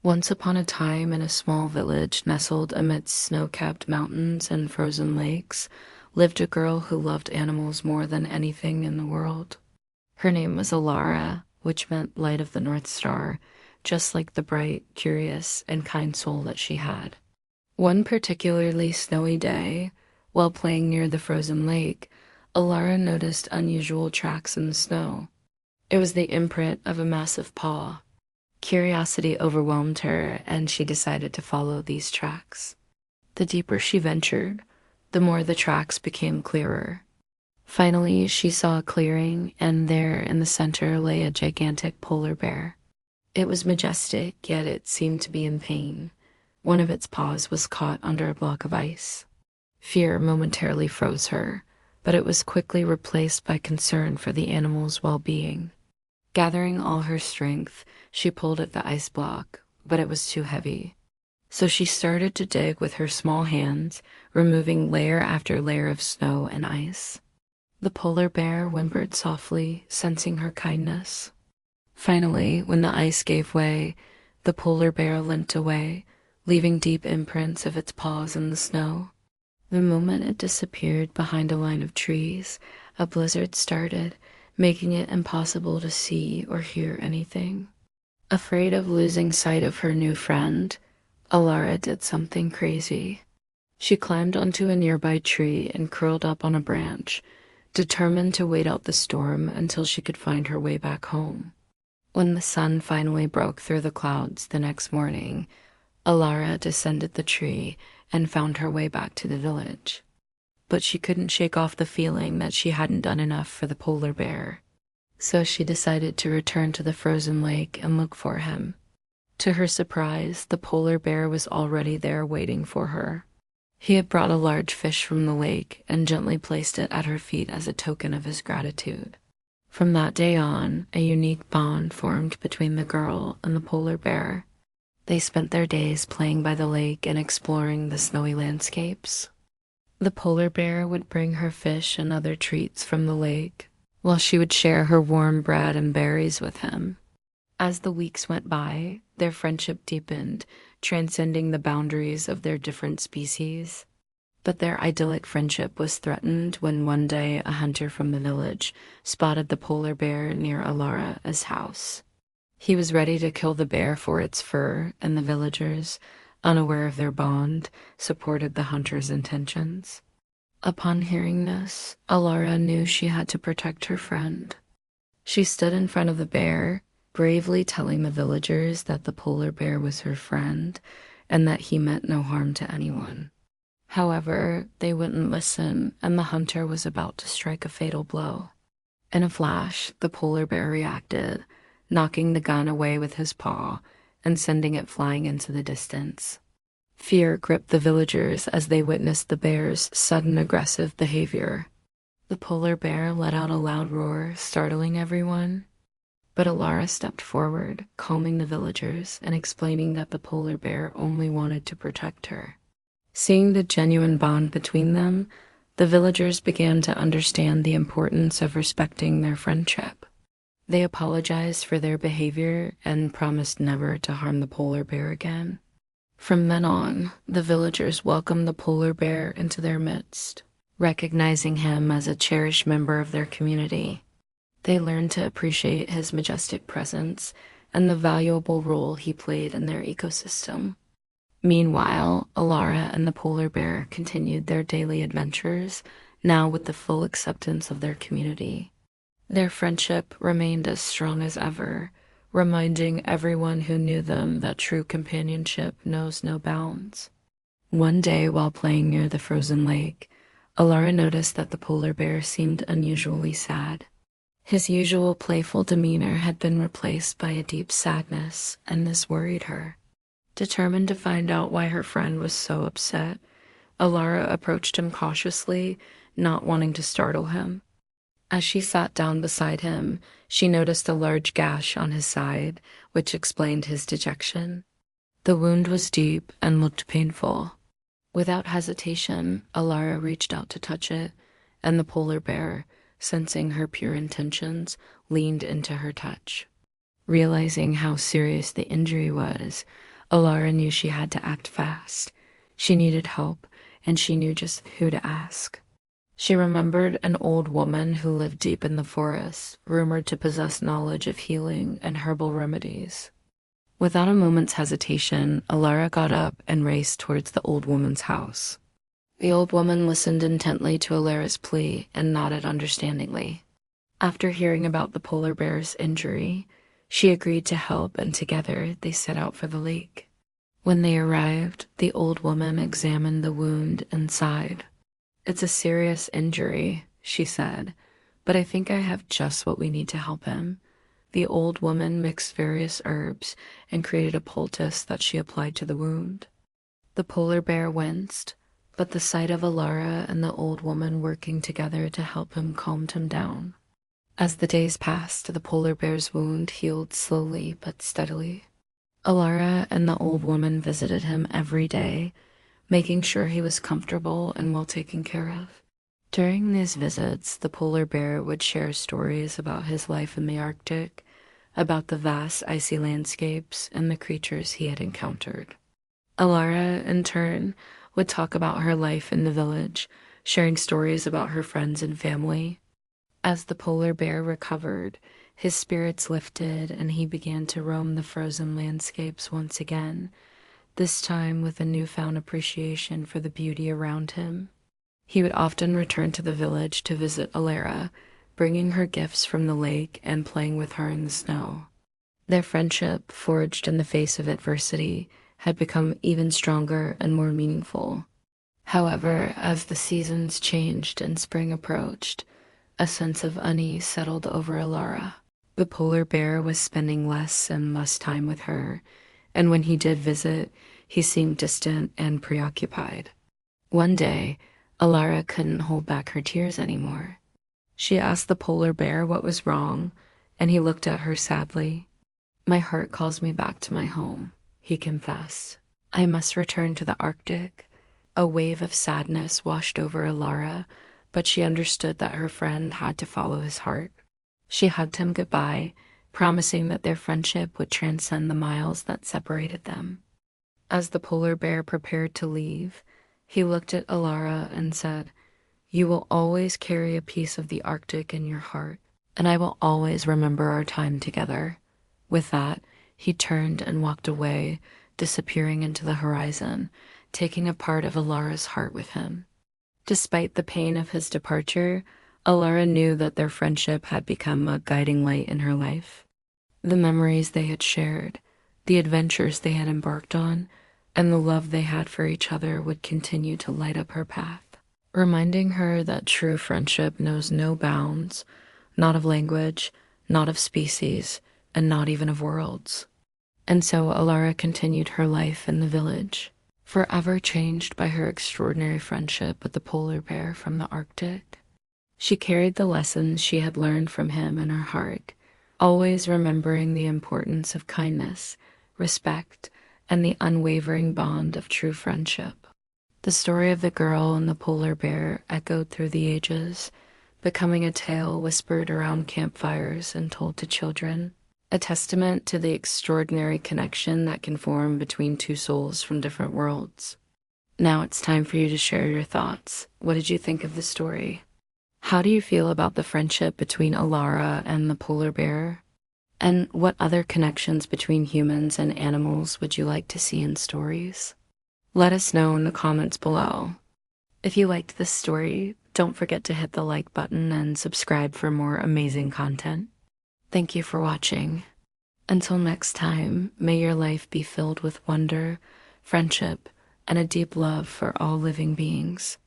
Once upon a time, in a small village nestled amidst snow-capped mountains and frozen lakes, lived a girl who loved animals more than anything in the world. Her name was Alara, which meant light of the North Star, just like the bright, curious, and kind soul that she had. One particularly snowy day, while playing near the frozen lake, Alara noticed unusual tracks in the snow. It was the imprint of a massive paw. Curiosity overwhelmed her, and she decided to follow these tracks. The deeper she ventured, the more the tracks became clearer. Finally, she saw a clearing, and there in the center lay a gigantic polar bear. It was majestic, yet it seemed to be in pain. One of its paws was caught under a block of ice. Fear momentarily froze her, but it was quickly replaced by concern for the animal's well-being. Gathering all her strength, she pulled at the ice block, but it was too heavy. So she started to dig with her small hands, removing layer after layer of snow and ice. The polar bear whimpered softly, sensing her kindness. Finally, when the ice gave way, the polar bear limped away, leaving deep imprints of its paws in the snow. The moment it disappeared behind a line of trees, a blizzard started, making it impossible to see or hear anything. Afraid of losing sight of her new friend, Alara did something crazy. She climbed onto a nearby tree and curled up on a branch, determined to wait out the storm until she could find her way back home. When the sun finally broke through the clouds the next morning, Alara descended the tree and found her way back to the village. But she couldn't shake off the feeling that she hadn't done enough for the polar bear. So she decided to return to the frozen lake and look for him. To her surprise, the polar bear was already there waiting for her. He had brought a large fish from the lake and gently placed it at her feet as a token of his gratitude. From that day on, a unique bond formed between the girl and the polar bear. They spent their days playing by the lake and exploring the snowy landscapes. The polar bear would bring her fish and other treats from the lake, while she would share her warm bread and berries with him. As the weeks went by, their friendship deepened, transcending the boundaries of their different species. But their idyllic friendship was threatened when one day a hunter from the village spotted the polar bear near Alara's house. He was ready to kill the bear for its fur, and the villagers, unaware of their bond, supported the hunter's intentions. Upon hearing this, Alara knew she had to protect her friend. She stood in front of the bear, bravely telling the villagers that the polar bear was her friend and that he meant no harm to anyone. However, they wouldn't listen, and the hunter was about to strike a fatal blow. In a flash, the polar bear reacted, knocking the gun away with his paw and sending it flying into the distance. Fear gripped the villagers as they witnessed the bear's sudden aggressive behavior. The polar bear let out a loud roar, startling everyone. But Alara stepped forward, calming the villagers and explaining that the polar bear only wanted to protect her. Seeing the genuine bond between them, the villagers began to understand the importance of respecting their friendship. They apologized for their behavior and promised never to harm the polar bear again. From then on, the villagers welcomed the polar bear into their midst, recognizing him as a cherished member of their community. They learned to appreciate his majestic presence and the valuable role he played in their ecosystem. Meanwhile, Alara and the polar bear continued their daily adventures, now with the full acceptance of their community. Their friendship remained as strong as ever, reminding everyone who knew them that true companionship knows no bounds. One day, while playing near the frozen lake, Alara noticed that the polar bear seemed unusually sad. His usual playful demeanor had been replaced by a deep sadness, and this worried her. Determined to find out why her friend was so upset, Alara approached him cautiously, not wanting to startle him. As she sat down beside him, she noticed a large gash on his side, which explained his dejection. The wound was deep and looked painful. Without hesitation, Alara reached out to touch it, and the polar bear, sensing her pure intentions, leaned into her touch. Realizing how serious the injury was, Alara knew she had to act fast. She needed help, and she knew just who to ask. She remembered an old woman who lived deep in the forest, rumored to possess knowledge of healing and herbal remedies. Without a moment's hesitation, Alara got up and raced towards the old woman's house. The old woman listened intently to Alara's plea and nodded understandingly. After hearing about the polar bear's injury, she agreed to help, and together they set out for the lake. When they arrived, the old woman examined the wound and sighed. "It's a serious injury," she said, "but I think I have just what we need to help him." The old woman mixed various herbs and created a poultice that she applied to the wound. The polar bear winced, but the sight of Alara and the old woman working together to help him calmed him down. As the days passed, the polar bear's wound healed slowly but steadily. Alara and the old woman visited him every day, making sure he was comfortable and well taken care of. During these visits, the polar bear would share stories about his life in the Arctic, about the vast icy landscapes and the creatures he had encountered. Alara, in turn, would talk about her life in the village, sharing stories about her friends and family. As the polar bear recovered, his spirits lifted and he began to roam the frozen landscapes once again, this time with a newfound appreciation for the beauty around him. He would often return to the village to visit Alara, bringing her gifts from the lake and playing with her in the snow. Their friendship, forged in the face of adversity, had become even stronger and more meaningful. However, as the seasons changed and spring approached, a sense of unease settled over Alara. The polar bear was spending less and less time with her, and when he did visit, he seemed distant and preoccupied. One day, Alara couldn't hold back her tears anymore. She asked the polar bear what was wrong, and he looked at her sadly. "My heart calls me back to my home," he confessed. "I must return to the Arctic." A wave of sadness washed over Alara, but she understood that her friend had to follow his heart. She hugged him goodbye, promising that their friendship would transcend the miles that separated them. As the polar bear prepared to leave, he looked at Alara and said, "You will always carry a piece of the Arctic in your heart, and I will always remember our time together." With that, he turned and walked away, disappearing into the horizon, taking a part of Alara's heart with him. Despite the pain of his departure, Alara knew that their friendship had become a guiding light in her life. The memories they had shared, the adventures they had embarked on, and the love they had for each other would continue to light up her path, reminding her that true friendship knows no bounds, not of language, not of species, and not even of worlds. And so Alara continued her life in the village, forever changed by her extraordinary friendship with the polar bear from the Arctic. She carried the lessons she had learned from him in her heart, always remembering the importance of kindness, respect, and the unwavering bond of true friendship. The story of the girl and the polar bear echoed through the ages, becoming a tale whispered around campfires and told to children, a testament to the extraordinary connection that can form between two souls from different worlds. Now it's time for you to share your thoughts. What did you think of the story? How do you feel about the friendship between Alara and the polar bear? And what other connections between humans and animals would you like to see in stories? Let us know in the comments below. If you liked this story, don't forget to hit the like button and subscribe for more amazing content. Thank you for watching. Until next time, may your life be filled with wonder, friendship, and a deep love for all living beings.